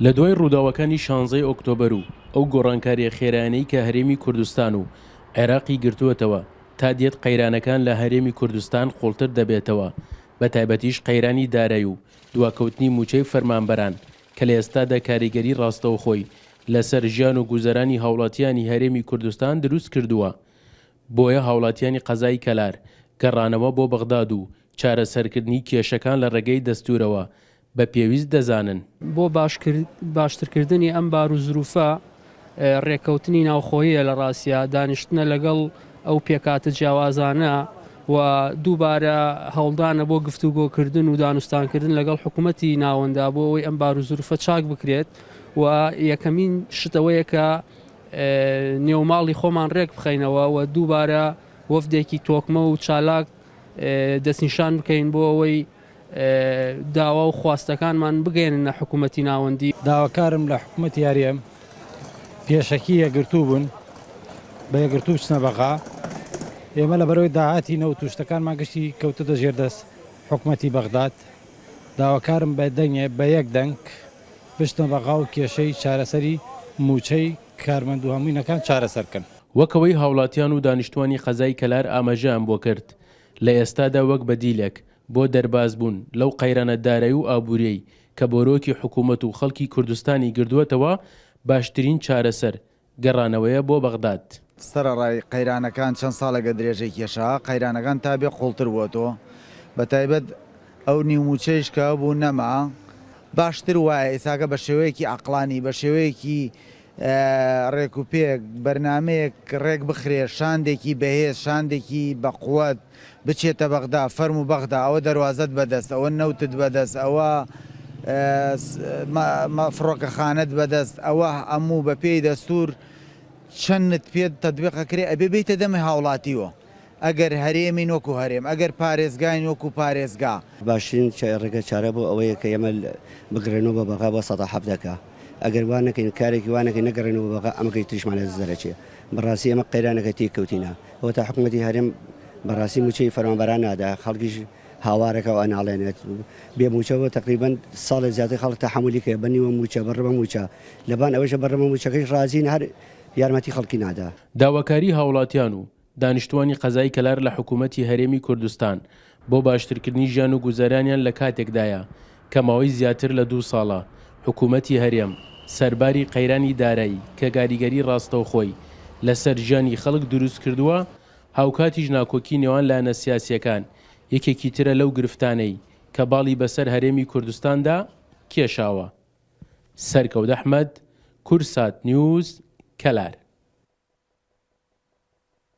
لە دوای ڕووداوەکانی 16 ئۆکتۆبەر و ئەو گۆڕانکاریە خێرانەی کە هەرێمی کوردستان و عێراقی گرتووەتەوە تا دێت قەیرانەکان لە هەرێمی کوردستان قوڵتر دەبێتەوە، بە تایبەتیش قەیرانی دارایی و دواکەوتنی موچەی فەرمانبەران کە لە ئێستادا کاریگەری ڕاستەوخۆی لەسەر ژیان و گوزەرانی هاوڵاتیانی هەرێمی کوردستان دروست کردووە. بۆیە هاوڵاتیانی قەزای کەلار گەڕانەوە بۆ بەغداد و چارەسەرکردنی کێشەکان لە ڕێگەی دەستورەوە بە پێویست دەزانن. بۆ باشترکردنی ئەم بار و زروفە ڕێکەوتنی ناوخۆیە لە ڕاستیە دانیشتنە لەگەڵ ئەو پێکاتە جیاوازانە و دووبارە هەوڵدانە بۆ گفتوگۆکردن و دانوستانکردن لەگەڵ حکوومەتی ناوەندا بۆ ئەوەی ئەم بار و زروفە چاک بکرێت و یەکەمین شتەوەیە کە نێوماڵی خۆمان ڕێک بخەینەوە و دووبارە وەفدێکی تۆکمە و چالاک دەستنیشان بکەین بۆ ئەوەی داوا و خواستەکانمان بگەێنن لە حکوومەتی ناوەندی. داواکارم لە حکوومەتی یاریەم پێشەکی یەکگرتوو بوون بە یەکگرتوو بچنە بەغا. ئێمە لە بەرەوەی داهاتی نەوت و شتەکانمان گشتی کەوتە ژێردەست حکوومەتی بەغداد. داواکارم بە دەنگێ بە یەک دەنگ بچنە بەغا و کێشەی چارەسەری موچەی کارمەند و هەمووینەکان چارەسەرکەن. وەکەوەی هاوڵاتیان و دانیشتوانی قەزای کەلار ئاماژەیان بۆ کرد لە ئێستادا وەک بەدیلێک بۆ دەرباز بوون لەو قەیرانە دارایی و ئابووریەی کە بۆرۆکی حکوومەت و خەڵکی کوردستانی گردووەتەوە باشترین چارەسەر گەڕانەوەیە بۆ بەغداد. سەرەڕای قەیرانەکان چەند ساڵێکە درێژەی کێشا قەیرانەکان تا بێ قوڵتر بووەتەوە بە تایبەت ئەو نیوموچەیش کە بوو نەما باشتر وایە ئێساکە بە شێوەیەکی عەقڵانی بە شێوەیەکی ڕێکوپێک بەرنامەیەک ڕێک بخرێ شاندێکی بەهێز شاندێکی بەقووەت بچێتە بەغدا فەرم و بەغدا ئەوە دەواازەت بەدەست ئەوە نەوتت بەدەست ئەوە فڕۆکەخانەت بەدەست ئەوە هەموو بە پێی دەستور چەندت پێت تەطبیقەکرێ ئەبێ بێتە دەمی هاوڵاتیوە ئەگەر هەرێمی وەکو هەرێم ئەگەر پارێزگاین وەکو پارێزگا. باشترین ڕێگە چارە بۆ ئەوەیە کە ئێمە بگرێنەوە بە بەغا بۆ ١٧٠ ئەگەر وانەکەین کارێکی وانەکەی نەگەڕێنەوە بەغا ئەمەکەی تریشمانە زەرەچێ بەڕاستی ئەمە قەیرانەکە تێککەوتینە ئەوە تا حکوومەتی هەرێم بەڕاستی موچەی فەرمانبەران نادا خەڵکیش هاوارەکە و ئەناڵێنێت بێ موچەوە تقریبان ساڵی زیاتر خەڵک تەحمولی کە بەنیوە موچە بەڕەبە موچە لەبان ئەوەشە بەڕەبە موچەکەی ڕازین هەر یارمەتی خەڵکی نادا. داواکاری هاوڵاتیان و دانیشتوانی قەزای کەلار لە حکوومەتی هەرێمی کوردستان بۆ باشترکردنی ژیان و گوزەرانیان لە کاتێکدایە کە ماوەی زیاتر لە 2 ساڵە حکوومەتی هەرێم سەرباری قەیرانی دارایی کە کاریگەری ڕاستەوخۆی لەسەر ژیانی خەڵک دروست کردووە هاوکاتیش ناکۆکی نێوان لایەنە سیاسیەکان یەکێکی ترە لەو گرفتانەی کە باڵی بەسەر هەرێمی کوردستاندا کێشاوە. سەرکەوت ئەحمەد، کورسات نیوز، کەلار.